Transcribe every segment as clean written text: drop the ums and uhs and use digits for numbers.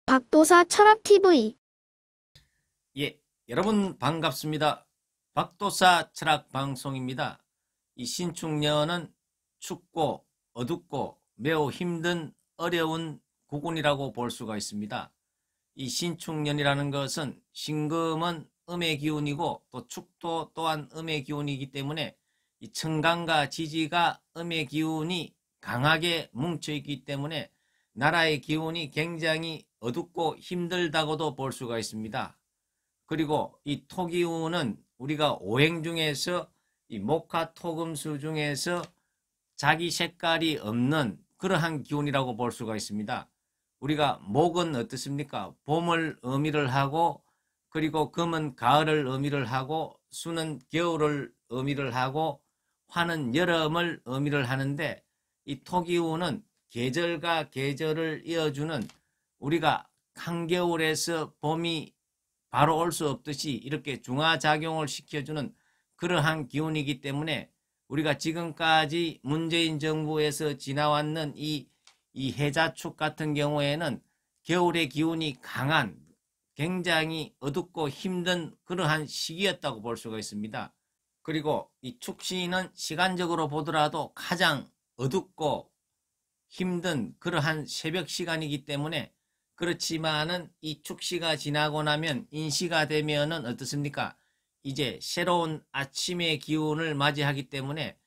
박도사 철학TV. 예, 여러분 반갑습니다. 박도사 철학방송입니다. 이 신축년은 춥고 어둡고 매우 힘든 어려운 구군이라고 볼 수가 있습니다. 이 신축년이라는 것은 신금은 음의 기운이고 또 축도 또한 음의 기운이기 때문에 이 청강과 지지가 음의 기운이 강하게 뭉쳐있기 때문에 나라의 기운이 굉장히 어둡고 힘들다고도 볼 수가 있습니다. 그리고 이 토기운은 우리가 오행 중에서 이 목화토금수 중에서 자기 색깔이 없는 그러한 기운이라고 볼 수가 있습니다. 우리가 목은 어떻습니까? 봄을 의미를 하고, 그리고 금은 가을을 의미를 하고, 수는 겨울을 의미를 하고, 화는 여름을 의미를 하는데, 이 토기운은 계절과 계절을 이어주는, 우리가 한겨울에서 봄이 바로 올 수 없듯이 이렇게 중화작용을 시켜주는 그러한 기운이기 때문에 우리가 지금까지 문재인 정부에서 지나왔는 이 해자축 같은 경우에는 겨울의 기운이 강한 굉장히 어둡고 힘든 그러한 시기였다고 볼 수가 있습니다. 그리고 이 축시는 시간적으로 보더라도 가장 어둡고 힘든 그러한 새벽 시간이기 때문에, 그렇지만은 이 축시가 지나고 나면 인시가 되면은 어떻습니까? 이제 새로운 아침의 기운을 맞이하기 때문에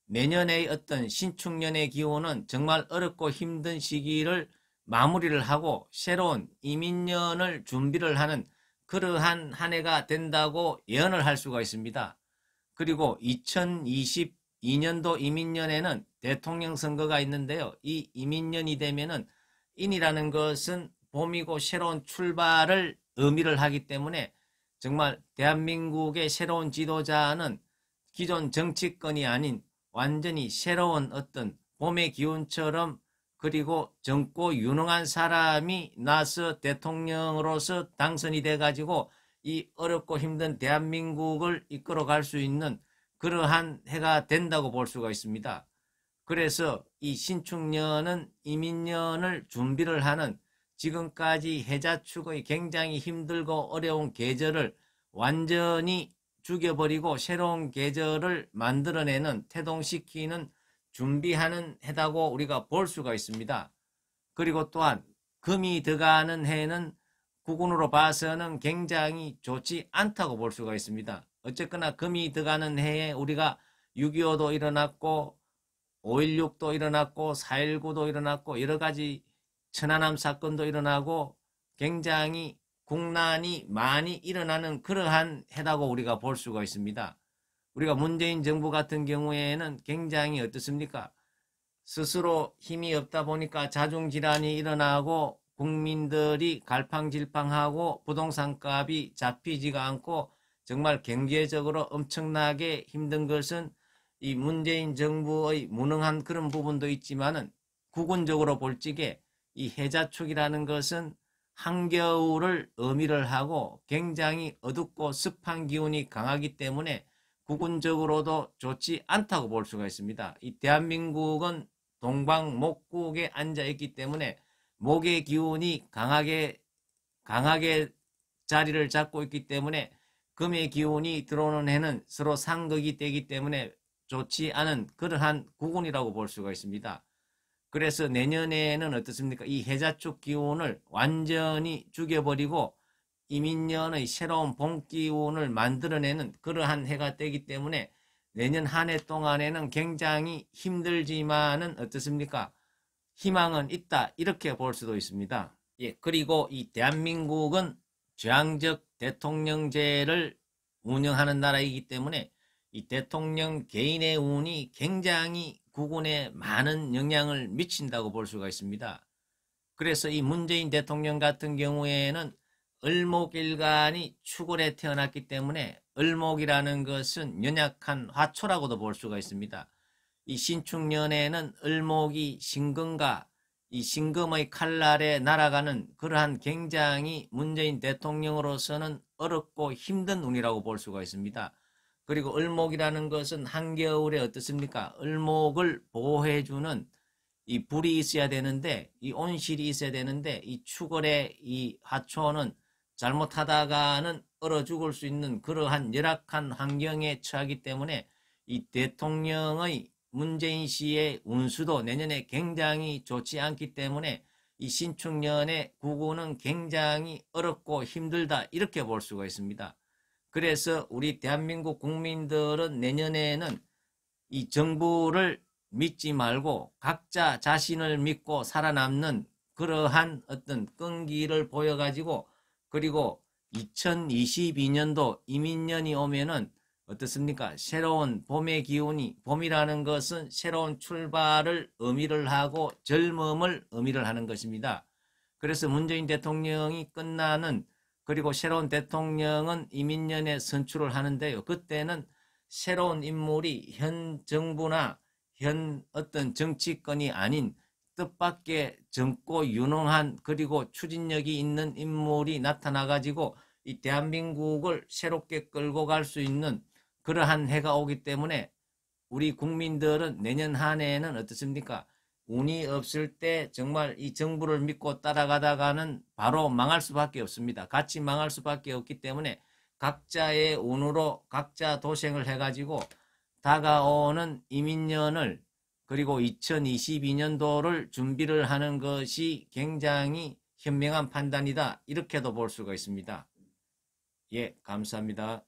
내년의 어떤 신축년의 기운은 정말 어렵고 힘든 시기를 마무리를 하고 새로운 이민년을 준비를 하는 그러한 한 해가 된다고 예언을 할 수가 있습니다. 그리고 2022년도 이민년에는 대통령 선거가 있는데요. 이 이민년이 되면은 인이라는 것은 봄이고 새로운 출발을 의미를 하기 때문에 정말 대한민국의 새로운 지도자는 기존 정치권이 아닌 완전히 새로운 어떤 봄의 기운처럼, 그리고 젊고 유능한 사람이 나서 대통령으로서 당선이 돼가지고 이 어렵고 힘든 대한민국을 이끌어갈 수 있는 그러한 해가 된다고 볼 수가 있습니다. 그래서 이 신축년은 이민년을 준비를 하는, 지금까지 해자축의 굉장히 힘들고 어려운 계절을 완전히 죽여버리고 새로운 계절을 만들어내는, 태동시키는, 준비하는 해다고 우리가 볼 수가 있습니다. 그리고 또한 금이 들어가는 해는 구군으로 봐서는 굉장히 좋지 않다고 볼 수가 있습니다. 어쨌거나 금이 들어가는 해에 우리가 6.25도 일어났고 5.16도 일어났고 4.19도 일어났고 여러 가지 천안함 사건도 일어나고 굉장히 국난이 많이 일어나는 그러한 해라고 우리가 볼 수가 있습니다. 우리가 문재인 정부 같은 경우에는 굉장히 어떻습니까? 스스로 힘이 없다 보니까 자중질환이 일어나고 국민들이 갈팡질팡하고 부동산값이 잡히지가 않고 정말 경제적으로 엄청나게 힘든 것은 이 문재인 정부의 무능한 그런 부분도 있지만은, 국운적으로 볼 적에 이 해자축이라는 것은 한겨울을 의미를 하고 굉장히 어둡고 습한 기운이 강하기 때문에 국운적으로도 좋지 않다고 볼 수가 있습니다. 이 대한민국은 동방목국에 앉아 있기 때문에 목의 기운이 강하게 자리를 잡고 있기 때문에 금의 기운이 들어오는 해는 서로 상극이 되기 때문에 좋지 않은 그러한 구군이라고 볼 수가 있습니다. 그래서 내년에는 어떻습니까? 이 해자축 기운을 완전히 죽여버리고 이민년의 새로운 봄 기운을 만들어내는 그러한 해가 되기 때문에 내년 한 해 동안에는 굉장히 힘들지만은 어떻습니까? 희망은 있다, 이렇게 볼 수도 있습니다. 예, 그리고 이 대한민국은 제왕적 대통령제를 운영하는 나라이기 때문에 이 대통령 개인의 운이 굉장히 국운에 많은 영향을 미친다고 볼 수가 있습니다. 그래서 이 문재인 대통령 같은 경우에는 을목일간이 축월에 태어났기 때문에 을목이라는 것은 연약한 화초라고도 볼 수가 있습니다. 이 신축년에는 을목이 신금과 이 신금의 칼날에 날아가는 그러한 굉장히 문재인 대통령으로서는 어렵고 힘든 운이라고 볼 수가 있습니다. 그리고 을목이라는 것은 한겨울에 어떻습니까? 을목을 보호해주는 이 불이 있어야 되는데, 이 온실이 있어야 되는데, 이 추월의 이 하초는 잘못하다가는 얼어 죽을 수 있는 그러한 열악한 환경에 처하기 때문에 이 대통령의 문재인 씨의 운수도 내년에 굉장히 좋지 않기 때문에 이 신축년의 구구는 굉장히 어렵고 힘들다 이렇게 볼 수가 있습니다. 그래서 우리 대한민국 국민들은 내년에는 이 정부를 믿지 말고 각자 자신을 믿고 살아남는 그러한 어떤 끈기를 보여가지고 그리고 2022년도 이민년이 오면은 어떻습니까? 새로운 봄의 기운이 봄이라는 것은 새로운 출발을 의미를 하고 젊음을 의미를 하는 것입니다. 그래서 문재인 대통령이 끝나는 그리고 새로운 대통령은 이민년에 선출을 하는데요. 그때는 새로운 인물이 현 정부나 현 어떤 정치권이 아닌 뜻밖의 젊고 유능한 그리고 추진력이 있는 인물이 나타나가지고 이 대한민국을 새롭게 끌고 갈 수 있는 그러한 해가 오기 때문에 우리 국민들은 내년 한 해에는 어떻습니까? 운이 없을 때 정말 이 정부를 믿고 따라가다가는 바로 망할 수밖에 없습니다. 같이 망할 수밖에 없기 때문에 각자의 운으로 각자 도생을 해가지고 다가오는 이민년을 그리고 2022년도를 준비를 하는 것이 굉장히 현명한 판단이다. 이렇게도 볼 수가 있습니다. 예, 감사합니다.